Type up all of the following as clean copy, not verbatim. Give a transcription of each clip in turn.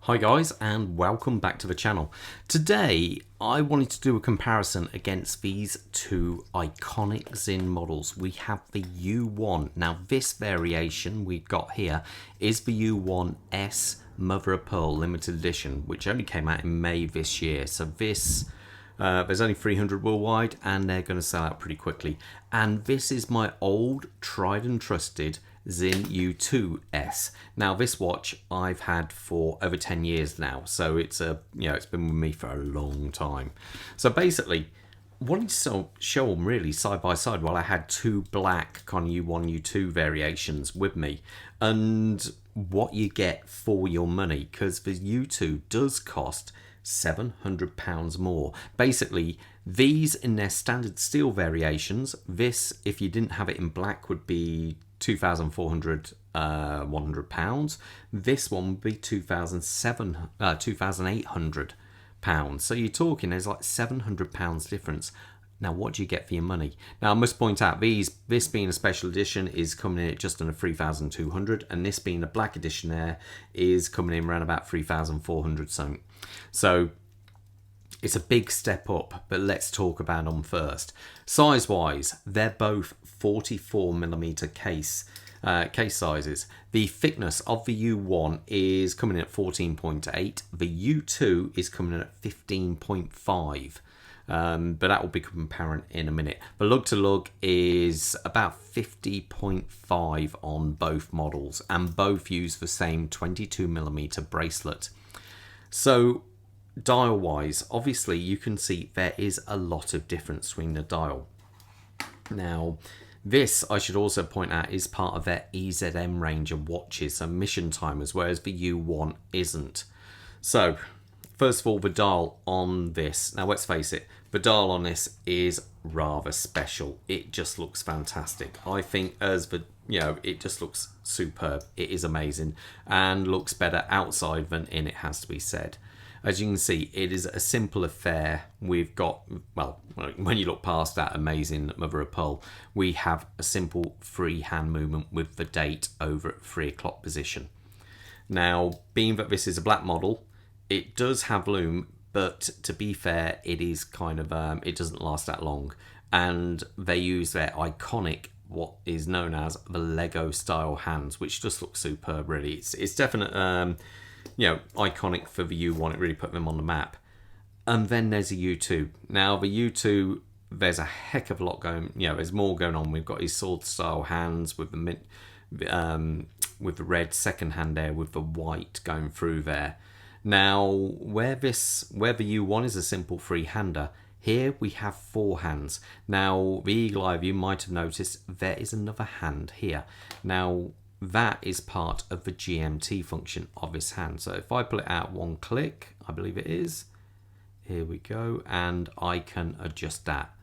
Hi guys, and welcome back to the channel. Today I wanted to do a comparison against these two iconic Sinn models. We have the U1. Now this variation we've got here is the U1S Mother of Pearl limited edition, which only came out in May this year. So this there's only 300 worldwide and they're going to sell out pretty quickly. And this is my old tried and trusted Sinn U2S. Now this watch I've had for over 10 years now, so it's it's been with me for a long time. So basically wanted to show them really side by side while I had two black kind of U1 U2 variations with me, and what you get for your money, because the U2 does cost £700 more. Basically, these in their standard steel variations, this, if you didn't have it in black, would be £2,100. This one would be £2,800. So you're talking, there's like £700 difference. Now, what do you get for your money? Now, I must point out, this being a special edition is coming in at just under 3,200, and this being a black edition there is coming in around about 3,400 something. So it's a big step up, but let's talk about them first. Size-wise, they're both 44mm case sizes. The thickness of the U1 is coming in at 14.8. The U2 is coming in at 15.5. But that will become apparent in a minute. The lug to lug is about 50.5 on both models, and both use the same 22mm bracelet. So dial wise, obviously you can see there is a lot of difference between the dial. Now this, I should also point out, is part of their EZM range of watches and mission timers, whereas the U1 isn't. So first of all, the dial on this, now let's face it, the dial on this is rather special. It just looks fantastic. I think as the, it just looks superb. It is amazing and looks better outside than in, it has to be said. As you can see, it is a simple affair. We've got, well, when you look past that amazing Mother of Pearl, we have a simple freehand movement with the date over at 3 o'clock position. Now, being that this is a black model, it does have Lume, but to be fair, it is kind of, it doesn't last that long. And they use their iconic, what is known as the Lego style hands, which just looks superb, really. It's definite, iconic for the U1. It really put them on the map. And then there's a U2. Now, the U2, there's a heck of a lot going, there's more going on. We've got his sword style hands with the red second hand there with the white going through there. Now, where the U1 is a simple three-hander, here we have 4 hands. Now, the eagle eye view might have noticed there is another hand here. Now, that is part of the GMT function of this hand. So if I pull it out one click, I believe it is, here we go, and I can adjust that.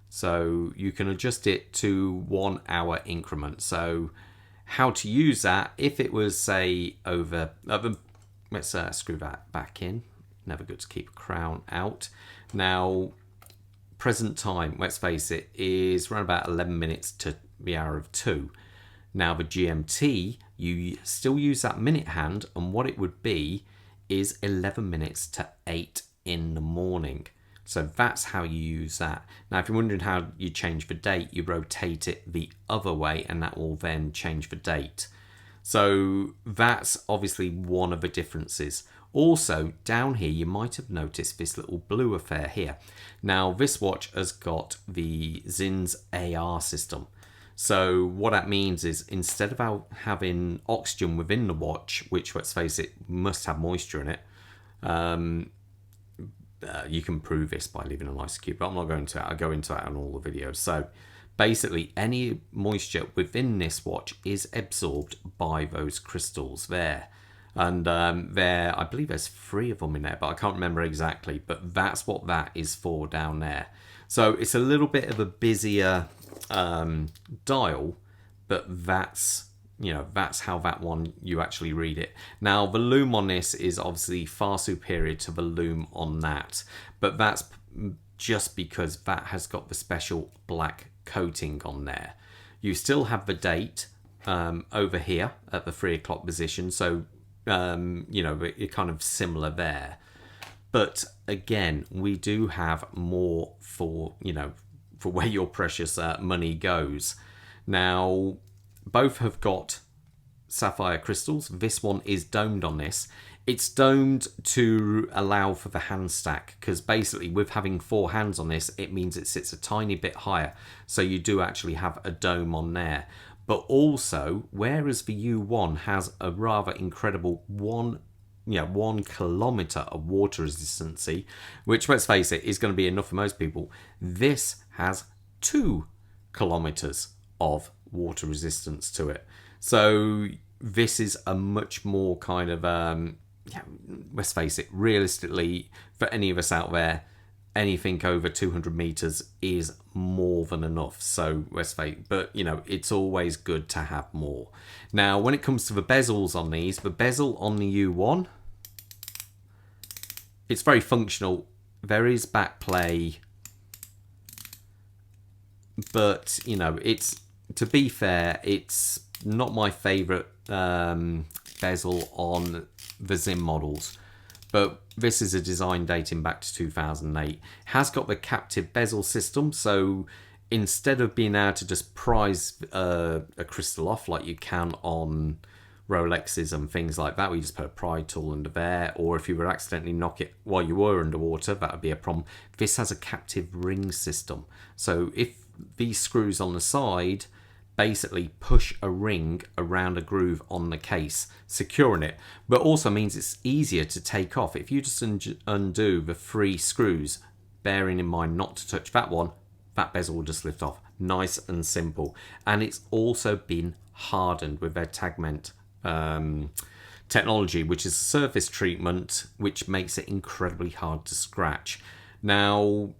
So you can adjust it to 1 hour increment. So how to use that, if it was, say, over... let's screw that back in. Never good to keep a crown out. Now, present time, let's face it, is around about 11 minutes to the hour of 2. Now, the GMT, you still use that minute hand, and what it would be is 11 minutes to 8 in the morning. So that's how you use that. Now, if you're wondering how you change the date, you rotate it the other way, and that will then change the date. So that's obviously one of the differences. Also, down here, you might have noticed this little blue affair here. Now, this watch has got the Sinn's AR system. So what that means is, instead of having oxygen within the watch, which, let's face it, must have moisture in it, you can prove this by leaving an ice cube, but I'm not going to that. I'll go into that on all the videos. So basically, any moisture within this watch is absorbed by those crystals there. And I believe there's 3 of them in there, but I can't remember exactly. But that's what that is for down there. So it's a little bit of a busier dial, but that's how that one, you actually read it. Now, the Lume on this is obviously far superior to the Lume on that, but that's just because that has got the special black coating on there. You still have the date over here at the 3 o'clock position, so you know, you're kind of similar there. But again, we do have more for, you know, for where your precious money goes. Now, both have got sapphire crystals. This one is domed on this. It's domed to allow for the hand stack, because basically with having 4 hands on this, it means it sits a tiny bit higher. So you do actually have a dome on there. But also, whereas the U1 has a rather incredible 1 kilometre of water resistancy, which, let's face it, is going to be enough for most people, this has 2 kilometres of water resistance to it. So this is a much more kind of, let's face it, realistically, for any of us out there, anything over 200 meters is more than enough. So let's face it, but you know, it's always good to have more. Now, when it comes to the bezels on these, the bezel on the U1, it's very functional. There is back play, but you know, it's, to be fair, it's not my favorite bezel on the Sinn models, but this is a design dating back to 2008. It has got the captive bezel system, so instead of being able to just prise a crystal off like you can on Rolexes and things like that, we just put a pry tool under there, or if you were accidentally knock it while you were underwater, that would be a problem. This has a captive ring system, so if these screws on the side basically push a ring around a groove on the case, securing it, but also means it's easier to take off. If you just undo the 3 screws, bearing in mind not to touch that one, that bezel will just lift off. Nice and simple. And it's also been hardened with their Tagment technology, which is a surface treatment which makes it incredibly hard to scratch. Now,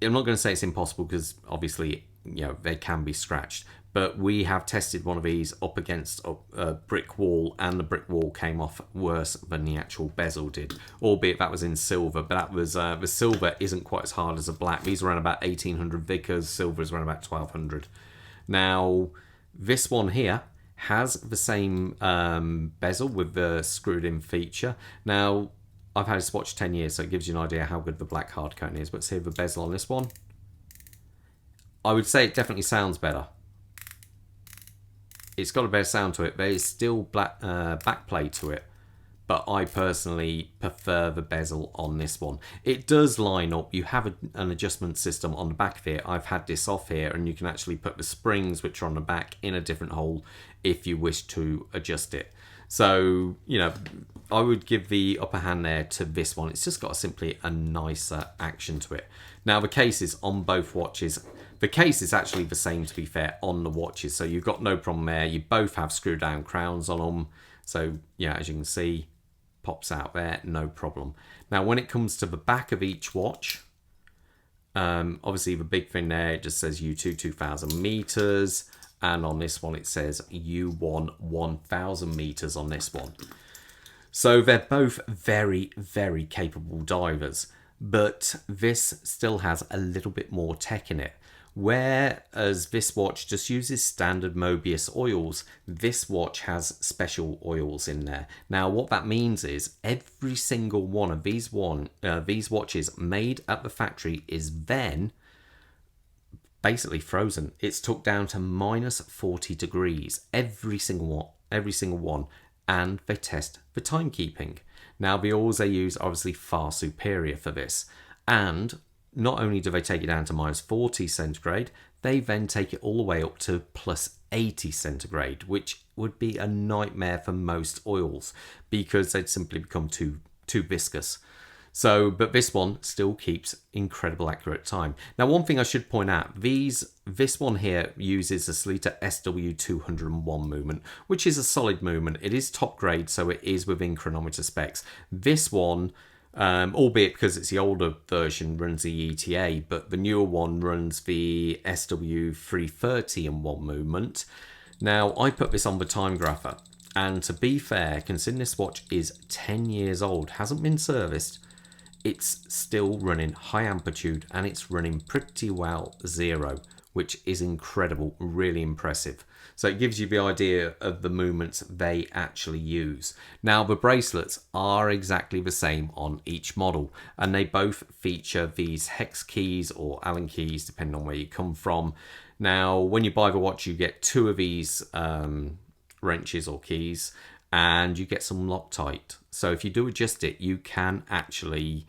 I'm not going to say it's impossible, because obviously, you know, they can be scratched, but we have tested one of these up against a brick wall, and the brick wall came off worse than the actual bezel did, albeit that was in silver. But that was the silver isn't quite as hard as a black. These are around about 1800 Vickers, silver is around about 1200. Now, this one here has the same bezel with the screwed in feature. Now, I've had this watch 10 years, so it gives you an idea how good the black hard coating is. But see the bezel on this one, I would say it definitely sounds better. It's got a better sound to it, but it's still black backplay to it. But I personally prefer the bezel on this one. It does line up. You have an adjustment system on the back of it. I've had this off here, and you can actually put the springs, which are on the back, in a different hole if you wish to adjust it. So, you know, I would give the upper hand there to this one. It's just got simply a nicer action to it. Now, the cases on both watches, the case is actually the same, to be fair, on the watches. So you've got no problem there. You both have screw down crowns on them. So, yeah, as you can see, pops out there, no problem. Now, when it comes to the back of each watch, obviously the big thing there, it just says U2 2000 meters. And on this one, it says U1 1000 meters on this one. So they're both very, very capable divers, but this still has a little bit more tech in it. Whereas this watch just uses standard Mobius oils, this watch has special oils in there. Now, what that means is every single one of these watches made at the factory is then basically frozen. It's took down to minus 40 degrees, every single one, and they test for timekeeping. Now, the oils they use are obviously far superior for this, and not only do they take it down to minus 40 centigrade, they then take it all the way up to plus 80 centigrade, which would be a nightmare for most oils because they'd simply become too viscous. So, but this one still keeps incredible accurate time. Now, one thing I should point out, this one here uses a Sleater SW201 movement, which is a solid movement. It is top grade, so it is within chronometer specs. This one, albeit because it's the older version, runs the ETA, but the newer one runs the SW330 in 1 movement. Now, I put this on the time grapher, and to be fair, considering this watch is 10 years old, hasn't been serviced, it's still running high amplitude and it's running pretty well 0, which is incredible, really impressive. So it gives you the idea of the movements they actually use. Now the bracelets are exactly the same on each model, and they both feature these hex keys or Allen keys depending on where you come from. Now when you buy the watch you get 2 of these wrenches or keys, and you get some Loctite. So if you do adjust it, you can actually,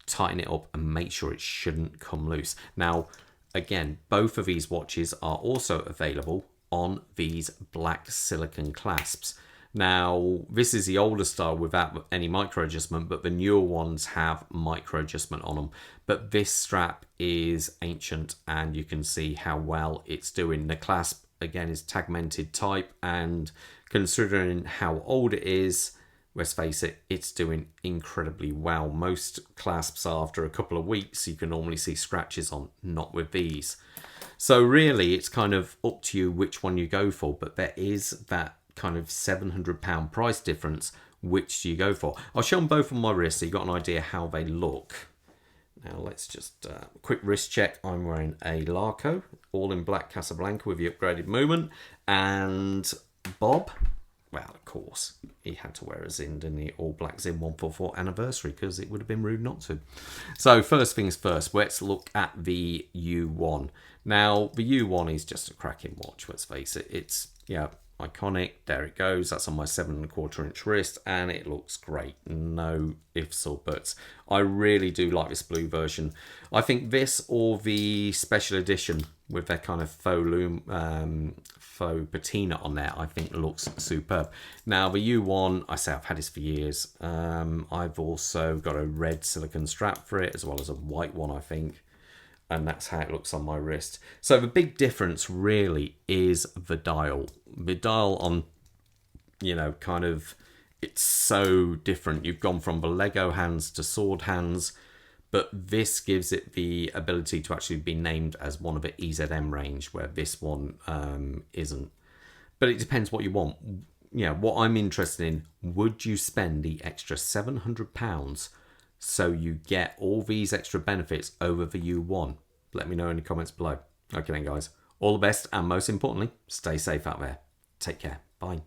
tighten it up and make sure it shouldn't come loose. Now, again, both of these watches are also available on these black silicone clasps. Now, this is the older style without any micro adjustment, but the newer ones have micro adjustment on them. But this strap is ancient, and you can see how well it's doing. The clasp, again, is tagmented type, and considering how old it is, let's face it, it's doing incredibly well. Most clasps are after a couple of weeks, you can normally see scratches on, not with these. So really, it's kind of up to you which one you go for, but there is that kind of £700 price difference. Which do you go for? I'll show them both on my wrist so you got an idea how they look. Now let's just quick wrist check. I'm wearing a Larco, all in black Casablanca with the upgraded movement, and Bob, well, of course, he had to wear a Sinn, didn't he? All black Sinn 144 anniversary, because it would have been rude not to. So first things first, let's look at the U1. Now, the U1 is just a cracking watch, let's face it. It's, iconic. There it goes. That's on my 7¼ inch wrist, and it looks great. No ifs or buts. I really do like this blue version. I think this or the special edition with their kind of faux lume, faux patina on there, I think looks superb. Now the U1, I say I've had this for years. I've also got a red silicone strap for it, as well as a white one, I think. And that's how it looks on my wrist. So the big difference really is the dial. The dial on, kind of, it's so different. You've gone from the Lego hands to sword hands, but this gives it the ability to actually be named as one of the EZM range, where this one isn't. But it depends what you want. What I'm interested in, would you spend the extra £700 so you get all these extra benefits over the U1? Let me know in the comments below. Okay then guys, all the best, and most importantly, stay safe out there. Take care. Bye.